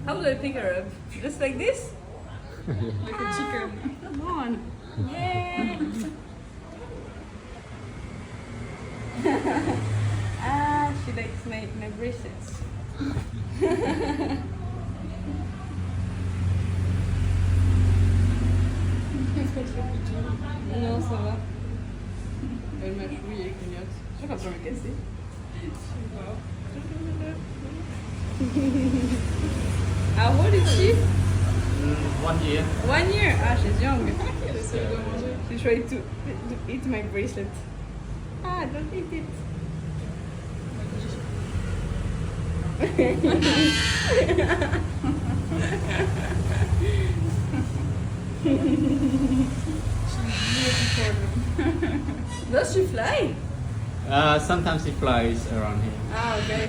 How do I pick her up? Just like this? Like a chicken. Come on. Yay! Ah, she likes my bracelets. Non, ça va. Elle m'a chouillé, elle clignote. Je sais pas pour me casser. How old is she? 1 year. 1 year. Ah, she's young. She tried to eat my bracelet. Ah, don't eat it. Does she fly? Sometimes he flies around here. Ah, okay.